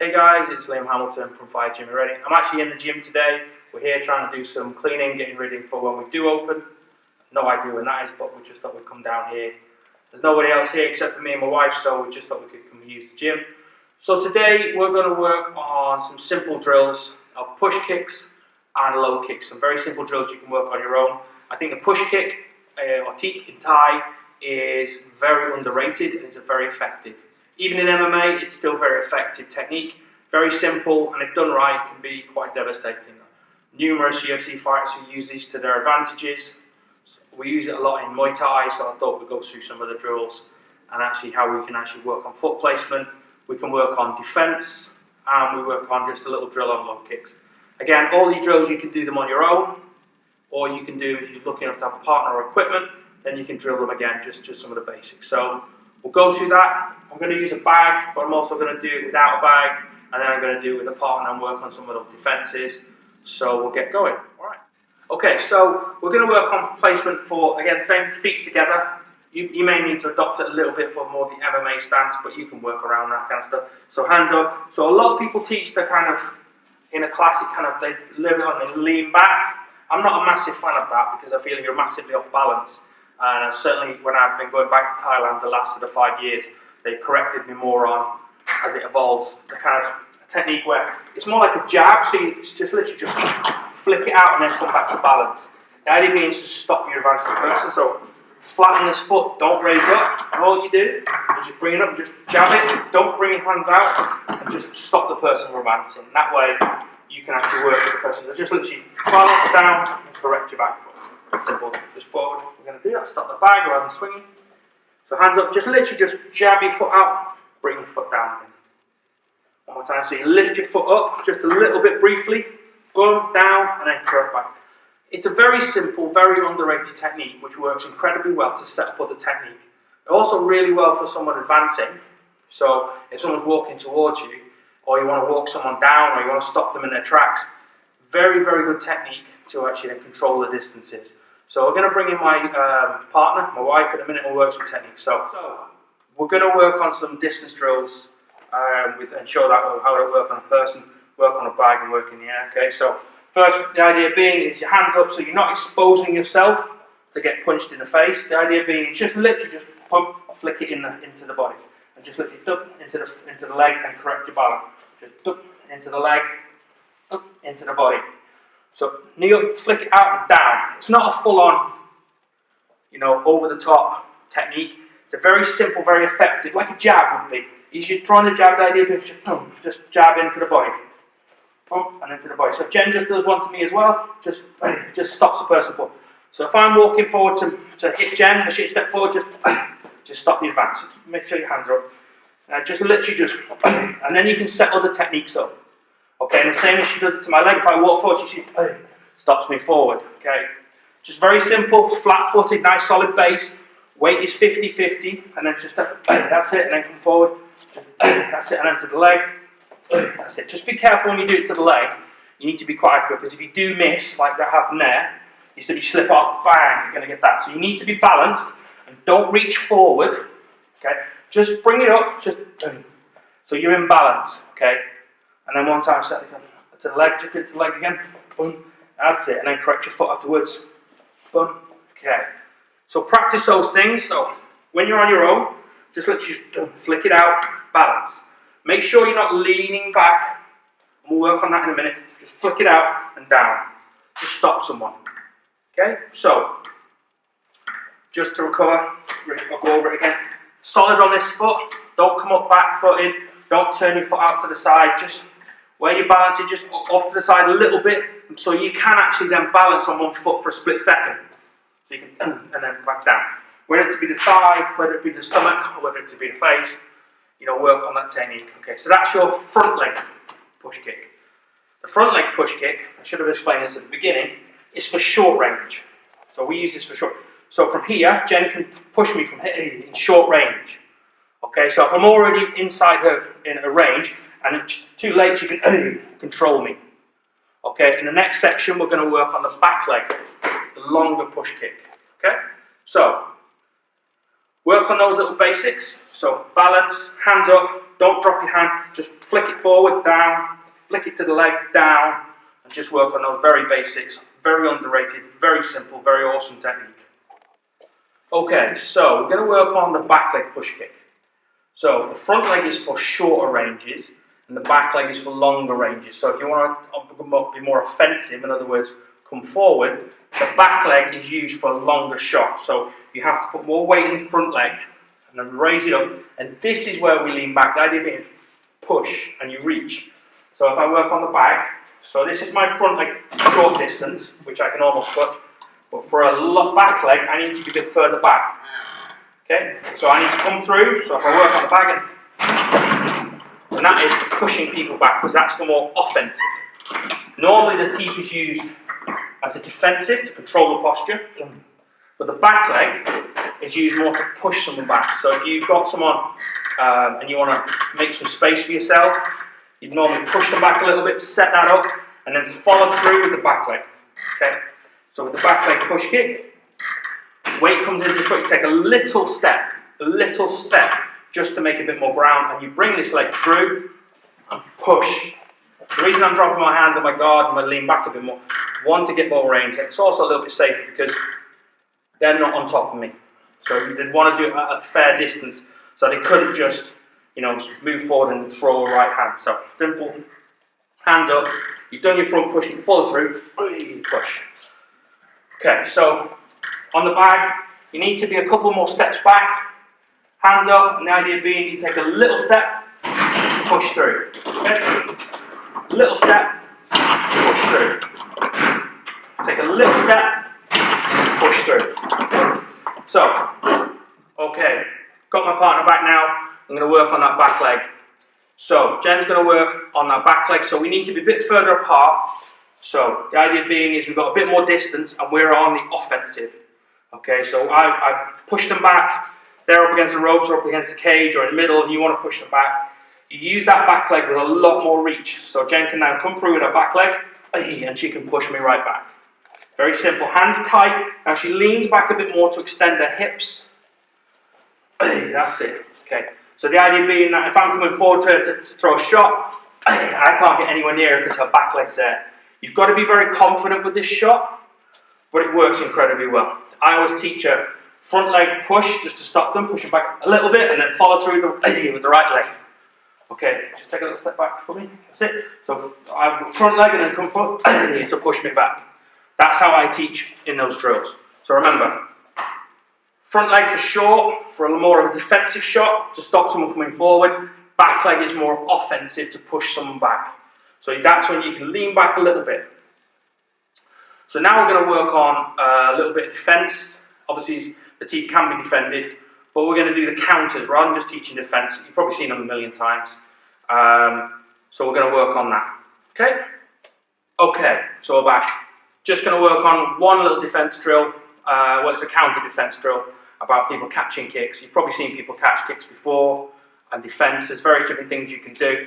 Hey guys, it's Liam Hamilton from Fire Gym Reading. I'm actually in the gym today. We're here trying to do some cleaning, getting ready for when we do open. No idea when that is, but we just thought we'd come down here. There's nobody else here except for me and my wife, so we just thought we could come and use the gym. So today we're going to work on some simple drills of push kicks and low kicks. Some very simple drills you can work on your own. I think the push kick, or teak in Thai, is very underrated and it's very effective. Even in MMA, it's still very effective technique. Very simple, and if done right, can be quite devastating. Numerous UFC fighters who use these to their advantages. So we use it a lot in Muay Thai, so I thought we'd go through some of the drills and actually how we can actually work on foot placement. We can work on defense, and we work on just a little drill on low kicks. Again, all these drills, you can do them on your own, or you can do, if you're lucky enough to have a partner or equipment, then you can drill them again, just some of the basics. So we'll go through that. I'm going to use a bag, but I'm also going to do it without a bag, and then I'm going to do it with a partner and work on some of those defenses. So we'll get going. All right. Okay, so we're going to work on placement for, again, same feet together. You may need to adopt it a little bit for more the MMA stance, but you can work around that kind of stuff. So hands up. So a lot of people teach the kind of, in a classic kind of, they live it on, they lean back. I'm not a massive fan of that because I feel you're massively off balance. And certainly when I've been going back to Thailand the last sort of 5 years, they've corrected me more on, as it evolves, the kind of technique where it's more like a jab, so you just literally just flick it out and then come back to balance. The idea being to stop your advancing person, so flatten this foot, don't raise up, and all you do is just bring it up and just jab it, don't bring your hands out, and just stop the person from advancing. That way you can actually work with the person. So just literally balance down and correct your back foot. Simple, just forward. We're going to do that, stop the bag rather than swinging. So hands up, just literally just jab your foot out, bring your foot down again. One more time, so you lift your foot up just a little bit briefly, boom, down, and then correct back. It's a very simple, very underrated technique which works incredibly well to set up other technique. Also really well for someone advancing, so if someone's walking towards you, or you want to walk someone down, or you want to stop them in their tracks, very, very good technique to actually then control the distances. So we're going to bring in my partner, my wife, in a minute, and work some techniques. So we're going to work on some distance drills and show that how to work on a person, work on a bag, and work in the air. Okay, so first, the idea being is your hands up, so you're not exposing yourself to get punched in the face. The idea being is just literally just pump, flick it into the body, and just literally duck into the leg and correct your balance. Just duck into the leg, up into the body. So knee up, flick it out and down. It's not a full-on, over the top technique. It's a very simple, very effective, like a jab would be. If you're trying to jab, the idea is just jab into the body, and into the body. So if Jen just does one to me as well, just stops the person. So if I'm walking forward to hit Jen, as she step forward, just stop the advance. Make sure your hands are up. Just literally and then you can set other techniques up. Okay, and the same as she does it to my leg. If I walk forward, she stops me forward. Okay, just very simple, flat-footed, nice solid base. Weight is 50-50, and then just that's it, and then come forward. That's it, and then to the leg. That's it. Just be careful when you do it to the leg. You need to be quite accurate, because if you do miss, like that happened there, you slip off, bang, you're going to get that. So you need to be balanced, and don't reach forward. Okay, just bring it up, so you're in balance. Okay. And then one time, set it to the leg, just get to the leg again, boom, that's it, and then correct your foot afterwards, boom, okay. So practice those things, so when you're on your own, just literally flick it out, balance. Make sure you're not leaning back, and we'll work on that in a minute, just flick it out and down, just stop someone, okay. So, just to recover, I'll go over it again, solid on this foot, don't come up back-footed, don't turn your foot out to the side, just where you balance it just off to the side a little bit, so you can actually then balance on one foot for a split second. So you can, and then back down. Whether it to be the thigh, whether it be the stomach, or whether it to be the face, work on that technique. Okay, so that's your front leg push kick. The front leg push kick, I should have explained this at the beginning, is for short range. So we use this for short. So from here, Jen can push me from here in short range. Okay, so if I'm already inside her in a range, and it's too late, she can control me. Okay, in the next section, we're going to work on the back leg, the longer push kick. Okay, so work on those little basics. So balance, hands up, don't drop your hand, just flick it forward, down, flick it to the leg, down, and just work on those very basics. Very underrated, very simple, very awesome technique. Okay, so we're going to work on the back leg push kick. So the front leg is for shorter ranges, and the back leg is for longer ranges. So if you want to be more offensive, in other words, come forward, the back leg is used for longer shots. So you have to put more weight in the front leg, and then raise it up, and this is where we lean back. The idea being push, and you reach. So if I work on the back, so this is my front leg short distance, which I can almost touch, but for a back leg, I need to be a bit further back. Okay, so I need to come through, so if I work on the back, and that is for pushing people back, because that's for more offensive. Normally the teep is used as a defensive, to control the posture, but the back leg is used more to push someone back. So if you've got someone and you want to make some space for yourself, you'd normally push them back a little bit, set that up, and then follow through with the back leg. Okay, so with the back leg push kick, weight comes into this foot, you take a little step, just to make a bit more ground, and you bring this leg through and push. The reason I'm dropping my hands on my guard and I lean back a bit more, one, to get more range, and it's also a little bit safer because they're not on top of me. So you did want to do it at a fair distance, so they couldn't just, move forward and throw a right hand. So simple, hands up, you've done your front push, you follow through, push. Okay, so on the bag, you need to be a couple more steps back, hands up, and the idea being you take a little step, push through. Okay? Little step, push through. Take a little step, push through. So, okay, got my partner back now. I'm going to work on that back leg. So, Jen's going to work on that back leg. So we need to be a bit further apart. So the idea being is we've got a bit more distance and we're on the offensive. Okay, so I've pushed them back. They're up against the ropes or up against the cage or in the middle, and you want to push them back. You use that back leg with a lot more reach. So Jen can now come through with her back leg, and she can push me right back. Very simple. Hands tight. Now she leans back a bit more to extend her hips. That's it. Okay. So the idea being that if I'm coming forward to throw a shot, I can't get anywhere near her because her back leg's there. You've got to be very confident with this shot, but it works incredibly well. I always teach a front leg push just to stop them, push them back a little bit, and then follow through with the right leg. Okay, just take a little step back for me. That's it. So I front leg and then come forward to push me back. That's how I teach in those drills. So remember, front leg for short, for a more of a defensive shot to stop someone coming forward. Back leg is more offensive to push someone back. So that's when you can lean back a little bit. So now we're going to work on a little bit of defense. Obviously the teep can be defended, but we're going to do the counters rather than just teaching defense. You've probably seen them a million times. So we're going to work on that. Okay? Okay, so we're back. Just going to work on one little defense drill. Well, it's a counter defense drill about people catching kicks. You've probably seen people catch kicks before, and defense. There's various different things you can do.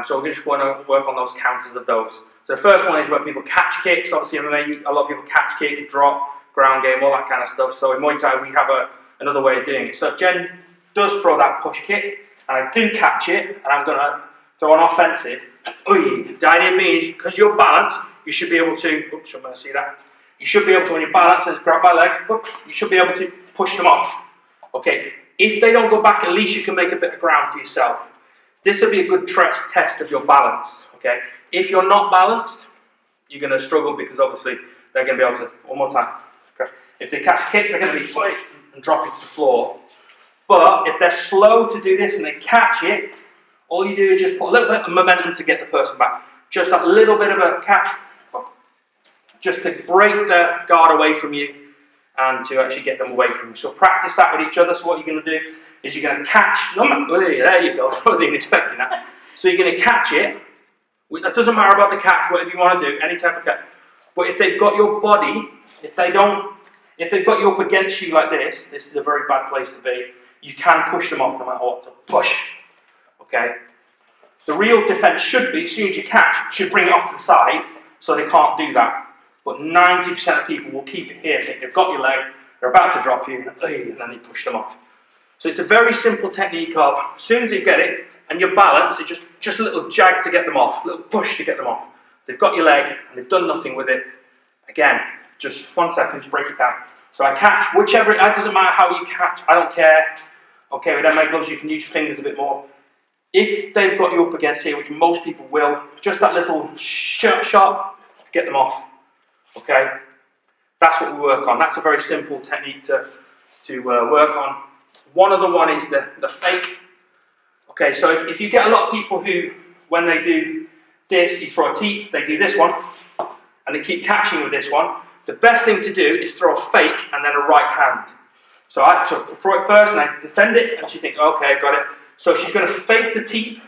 So we're just going to work on those counters of those. So the first one is when people catch kicks. Obviously, MMA, a lot of people catch kicks, drop, ground game, all that kind of stuff. So in Muay Thai, we have another way of doing it. So if Jen does throw that push kick, and I do catch it, and I'm going to throw an offensive, the idea being is because you're balanced, you should be able to, oops, I'm going to see that. You should be able to, when you're balanced, and grab my leg, you should be able to push them off. Okay, if they don't go back, at least you can make a bit of ground for yourself. This will be a good test of your balance. Okay, if you're not balanced, you're going to struggle because obviously they're going to be able to, one more time. Okay. If they catch kick, they're going to be and drop it to the floor. But if they're slow to do this and they catch it, all you do is just put a little bit of momentum to get the person back. Just that little bit of a catch, just to break the guard away from you and to actually get them away from you. So practice that with each other. So what you're going to do is you're going to catch, there you go, I wasn't even expecting that. So you're going to catch it. It doesn't matter about the catch, whatever you want to do, any type of catch. But if they've got your body, if they've got you up against you like this is a very bad place to be. You can push them off no matter what. So push. Okay? The real defense should be, as soon as you catch, you should bring it off to the side so they can't do that. But 90% of people will keep it here, think they've got your leg, they're about to drop you, and then you push them off. So it's a very simple technique of, as soon as you get it, and your balance, it's just a little jag to get them off, a little push to get them off. They've got your leg, and they've done nothing with it. Again, just 1 second to break it down. So I catch, whichever, it doesn't matter how you catch, I don't care. Okay, with MMA gloves, you can use your fingers a bit more. If they've got you up against here, which most people will, just that little shot to get them off. Okay, that's what we work on. That's a very simple technique to work on. One other one is the fake. Okay, so if you get a lot of people who, when they do this, you throw a teep, they do this one, and they keep catching with this one, the best thing to do is throw a fake and then a right hand. So I throw it first and I defend it, and she thinks, okay, I got it. So she's going to fake the teep,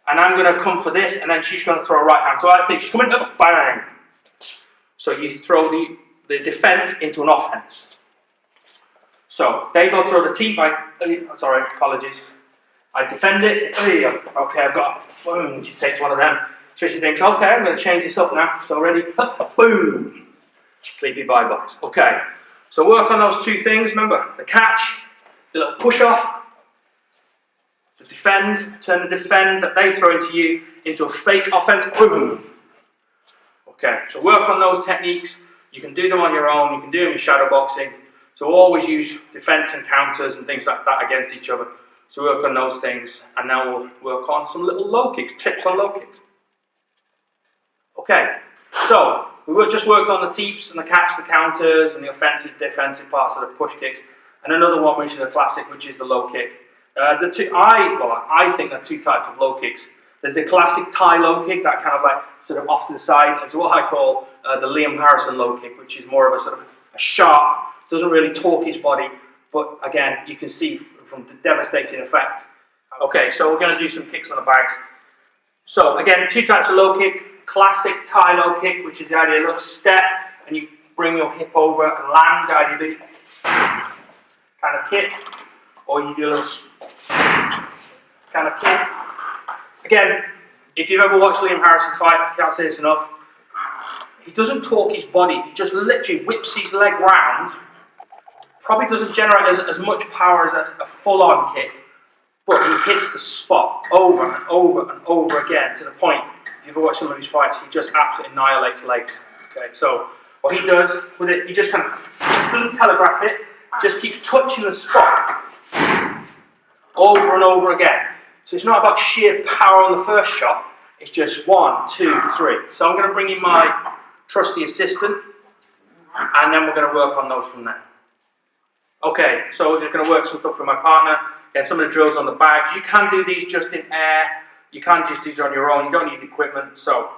and I'm going to come for this, and then she's going to throw a right hand. So I think she's coming up, bang. So you throw the defense into an offense. So they go throw the teep, sorry, apologies. I defend it, okay, I've got it, boom, she takes one of them. So she thinks, okay, I'm going to change this up now. So ready, boom, sleepy bye-byes. Okay, so work on those two things, remember, the catch, the little push off, the defend, turn the defend that they throw into you into a fake offense, boom. Okay, so work on those techniques. You can do them on your own, you can do them in shadow boxing. So always use defense and counters and things like that against each other. So work on those things, and now we'll work on some little low kicks, tips on low kicks. Okay, so we just worked on the teeps and the catch, the counters, and the offensive, defensive parts of the push kicks. And another one which is a classic, which is the low kick. I think there are two types of low kicks. There's the classic Thai low kick, that kind of like sort of off to the side. It's what I call the Liam Harrison low kick, which is more of a sort of a sharp, doesn't really torque his body, but again, you can see from the devastating effect. Okay, so we're going to do some kicks on the bags. So again, two types of low kick. Classic Thai low kick, which is the idea, a little step, and you bring your hip over and land, the idea being kind of kick, or you do a little kind of kick. Again, if you've ever watched Liam Harrison fight, I can't say this enough, he doesn't torque his body, he just literally whips his leg round. Probably doesn't generate as much power as a full-on kick, but he hits the spot over and over and over again to the point, if you've ever watched some of his fights, he just absolutely annihilates legs. Okay, so what he does with it, he just kind of doesn't telegraph it, just keeps touching the spot over and over again. So it's not about sheer power on the first shot, it's just 1, 2, 3. So I'm going to bring in my trusty assistant, and then we're going to work on those from there. Okay, so we're just going to work some stuff with my partner. Again, some of the drills on the bags. You can do these just in air. You can't just do it on your own. You don't need equipment. So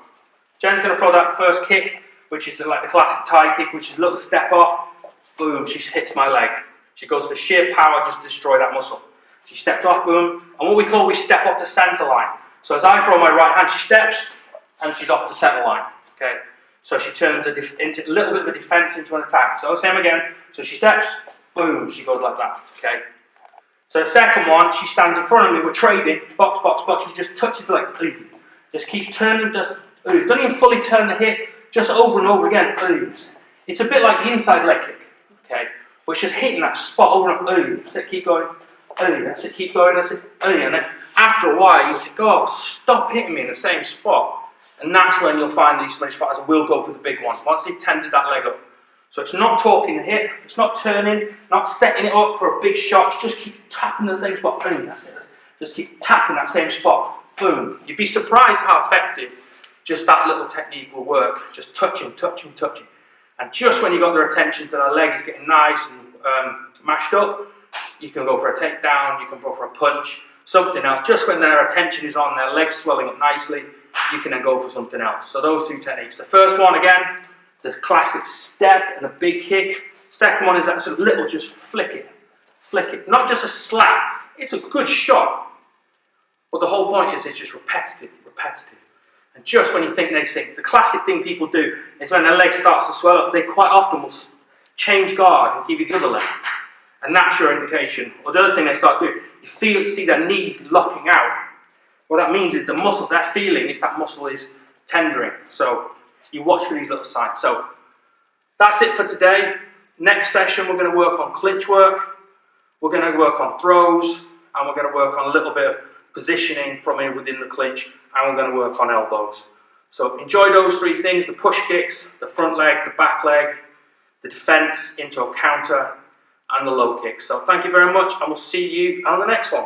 Jen's going to throw that first kick, which is like the classic Thai kick, which is a little step off. Boom, she hits my leg. She goes for sheer power, just destroy that muscle. She steps off, boom. And what we step off the center line. So as I throw my right hand, she steps, and she's off the center line. Okay, so she turns into a little bit of a defense into an attack. So same again. So she steps, boom, she goes like that. Okay. So the second one, she stands in front of me, we're trading, box, box, box, she just touches the leg, just keeps turning, don't even fully turn the hip, just over and over again, It's a bit like the inside leg kick, okay, but it's just hitting that spot over and over, that's it, keep going, that's it, keep going, that's it, and then after a while, you think, oh, stop hitting me in the same spot, and that's when you'll find these fighters will go for the big one, once they've tended that leg up. So it's not torquing the hip, it's not turning, not setting it up for a big shot, it just keeps tapping the same spot, boom, that's it. Just keep tapping that same spot, boom. You'd be surprised how effective just that little technique will work, just touching, touching, touching. And just when you got their attention to their leg is getting nice and mashed up, you can go for a takedown, you can go for a punch, something else. Just when their attention is on, their legs swelling up nicely, you can then go for something else. So those two techniques. The first one again, the classic step and a big kick. Second one is that sort of little, just flick it. Not just a slap, it's a good shot. But the whole point is it's just repetitive. And just when you think they sink, the classic thing people do is when their leg starts to swell up, they quite often will change guard and give you the other leg. And that's your indication. Or the other thing they start doing, you see their knee locking out. What that means is the muscle, they're feeling if that muscle is tendering. So you watch for these little signs. So that's it for today. Next session, we're going to work on clinch work. We're going to work on throws, and we're going to work on a little bit of positioning from within the clinch, and we're going to work on elbows. So enjoy those three things: the push kicks, the front leg, the back leg, the defense into a counter, and the low kicks. So thank you very much, and we'll see you on the next one.